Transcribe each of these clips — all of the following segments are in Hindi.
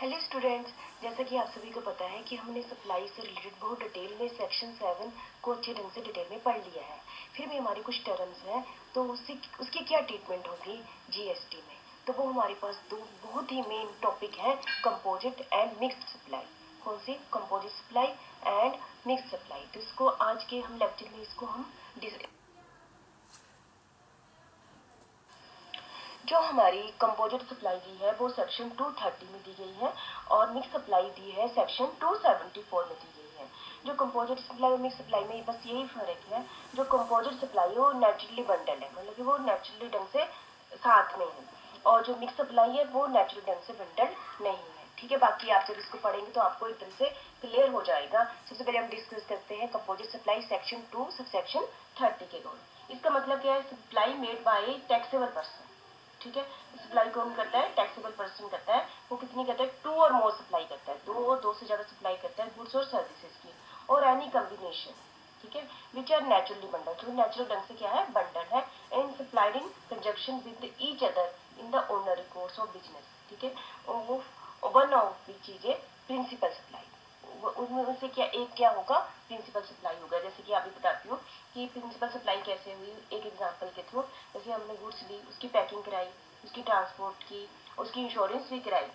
हेलो स्टूडेंट्स, जैसा कि आप सभी को पता है कि हमने सप्लाई से रिलेटेड बहुत डिटेल में सेक्शन 7 को अच्छे ढंग से डिटेल में पढ़ लिया है। फिर भी हमारी कुछ टर्म्स हैं तो उसकी क्या ट्रीटमेंट होगी जीएसटी में, तो वो हमारे पास दो बहुत ही मेन टॉपिक है, कंपोजिट एंड मिक्स्ड सप्लाई। कौन सी? Composite supply and mixed supply. तो इसको आज के हम लेक्चर में इसको हम जो हमारी कंपोजिट सप्लाई दी है वो सेक्शन 230 में दी गई है और मिक्स सप्लाई दी है सेक्शन 274 में दी गई है। जो कंपोजिट सप्लाई और मिक्स सप्लाई में बस यही फर्क है, जो कंपोजिट सप्लाई है वो नेचुरली बंडल है, मतलब कि वो नेचुरली ढंग से साथ में है, और जो मिक्स सप्लाई है वो नेचुरल ढंग से बंडल नहीं है। ठीक है, बाकी आप जब इसको पढ़ेंगे तो आपको एक तरह से क्लियर हो जाएगा। सबसे पहले हम डिस्कस करते हैं कंपोजिट सप्लाई सेक्शन 2 सबसेक्शन 30 के अकॉर्डिंग। इसका मतलब क्या है? Supply made by taxable person. ठीक है, सप्लाई कौन करता है? टैक्सेबल पर्सन करता है। वो कितनी करता है? 2 और मोर सप्लाई करता है, 2 और 2 से ज्यादा सप्लाई करता है गुड्स और सर्विसेज की, और एनी कॉम्बिनेशन। ठीक है, विच आर नेचुरली बंडल, जो नेचुरल ढंग से क्या है? बंडल है, and supplied in conjunction with each other in the ordinary course of business. ठीक है, one of which is a principal supply. उनमें से क्या एक क्या होगा? प्रिंसिपल सप्लाई होगा। जैसे कि अभी बताती हूँ कि प्रिंसिपल सप्लाई कैसे हुई, एक एग्जांपल के थ्रू। जैसे हमने गुड्स ली, उसकी पैकिंग कराई, उसकी ट्रांसपोर्ट की, उसकी इंश्योरेंस भी कराई।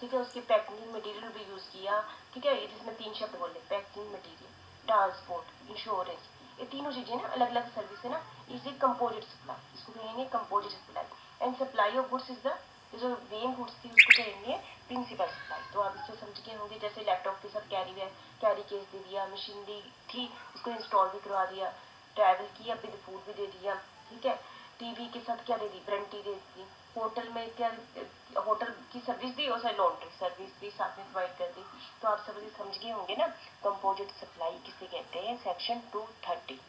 ठीक है, उसकी पैकिंग मटेरियल भी यूज किया। ठीक है, जिसमें 3 शब्द बोले, पैकिंग मटेरियल, ट्रांसपोर्ट, इंश्योरेंस। ये तीनों चीजें ना अलग अलग सर्विस है ना, इज ए कंपोजिट सप्लाई, इसको कहेंगे composite supply. And supply of goods is the, जो मेन गुड्स थी उसको कहेंगे प्रिंसिपल सप्लाई। तो आप इससे समझ गए होंगे, जैसे लैपटॉप के साथ कैरी केस दे दिया, मशीनरी थी उसको इंस्टॉल भी करवा दिया, ट्रैवल किया, विद फूड भी दे दिया। ठीक है, टीवी के साथ क्या दे दी? वारंटी दे दी। होटल में क्या, होटल की सर्विस दी, और लॉन्ड्री सर्विस भी साथ में प्रोवाइड कर दी। तो आप सब समझ गए होंगे ना कंपोजिट सप्लाई किसे कहते हैं, सेक्शन 230।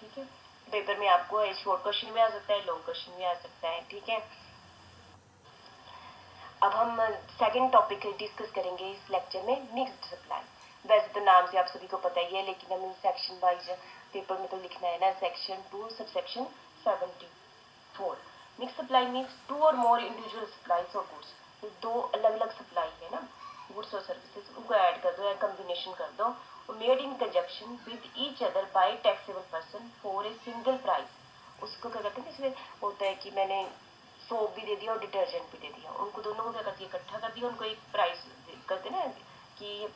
ठीक है, पेपर में आपको शॉर्ट क्वेश्चन भी आ सकता है, लॉन्ग क्वेश्चन भी आ सकता है। ठीक है, अब हम सेकंड टॉपिक डिस्कस करेंगे इस लेक्चर में, मिक्स्ड सप्लाई। वैसे तो नाम से आप सभी को पता ही है, लेकिन हमें सेक्शन वाइज पेपर में तो लिखना है ना, section 2 subsection 74। Mix supply means 2 और more individual supplies of goods. दो अलग अलग सप्लाई है ना, गुड्स और सर्विसेज, उनको ऐड कर दो या कम्बिनेशन कर दो, made in conjunction with each other by taxable person for a single price. उसको क्या कहते हैं? इसमें होता है कि मैंने सोप भी दे दिया और डिटर्जेंट भी दे दिया, उनको दोनों को क्या करती है? इकट्ठा कर दिया, उनको एक प्राइस करते ना कि ये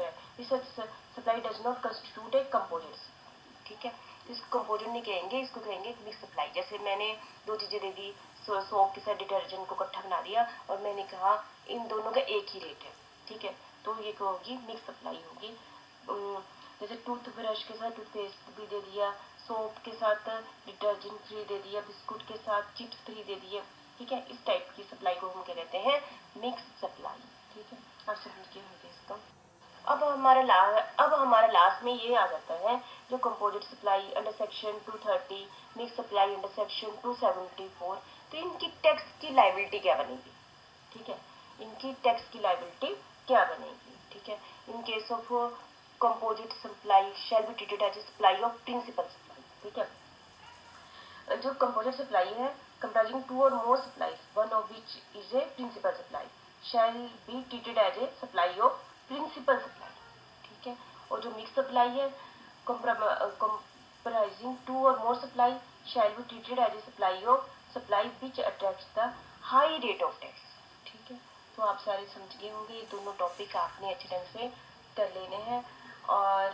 supply does not constitute A composites. ठीक है, तो इसको कंपोजिट नहीं कहेंगे, इसको कहेंगे मिक्स सप्लाई। जैसे मैंने 2 चीजें दे दी, सोप के साथ डिटर्जेंट को इकट्ठा बना दिया, और मैंने कहा इन दोनों का एक ही रेट है। ठीक है, तो ये क्या होगी? मिक्स सप्लाई होगी। जैसे टूथब्रश के साथ टूथपेस्ट भी दे दिया, सोप के साथ डिटर्जेंट फ्री दे दिया, बिस्कुट के साथ चिप्स फ्री दे दिए। ठीक है, इस टाइप की सप्लाई को हम क्या कहते हैं? Mix supply. ठीक है, आप समझ गए होंगे इसको। अब हमारा लास्ट में ये आ जाता है, जो composite supply under section 230, mix supply under section 274। तो इनकी टैक्स की लायबिलिटी क्या बनेगी? ठीक है, इनकी टैक्स की लायबिलिटी क्या बनेगी? ठीक है, in case of composite supply shall be treated as a supply of principal supply. ठीक है, जो कंपोजिट सप्लाई है comprising 2 or more supplies, one of which is a principal supply, shall be treated as a supply of principal supply. ठीक है, और जो मिक्स सप्लाई है comprising 2 or more supply shall be treated as a supply of supply which attracts the high rate of tax. ठीक है, तो आप सारे समझ गए होंगे, ये दोनों टॉपिक आपने अच्छे ढंग से कर लेने हैं। और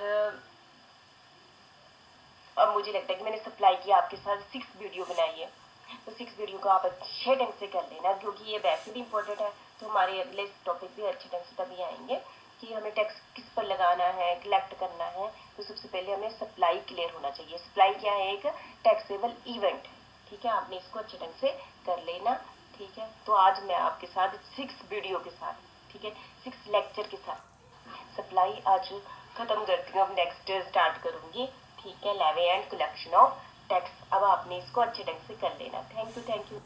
अब मुझे लगता है कि मैंने सप्लाई की आपके साथ 6 वीडियो बनाई है, तो 6 वीडियो को आप अच्छे ढंग से कर लेना, क्योंकि ये वैसे भी इंपॉर्टेंट है। तो हमारे अगले टॉपिक भी अच्छे ढंग से तभी आएंगे कि हमें टैक्स किस पर लगाना है, कलेक्ट करना है। तो सबसे पहले हमें सप्लाई क्लियर होना चाहिए। सप्लाई क्या है? एक टैक्सेबल इवेंट है। ठीक है, आपने इसको अच्छे ढंग से कर लेना। ठीक है, तो आज मैं आपके साथ 6 वीडियो के साथ, ठीक है, 6 लेक्चर के साथ सप्लाई आज खत्म करती हूँ, अब नेक्स्ट स्टार्ट करूंगी। ठीक है, levy and collection of tax. अब आपने इसको अच्छे ढंग से कर लेना। Thank you.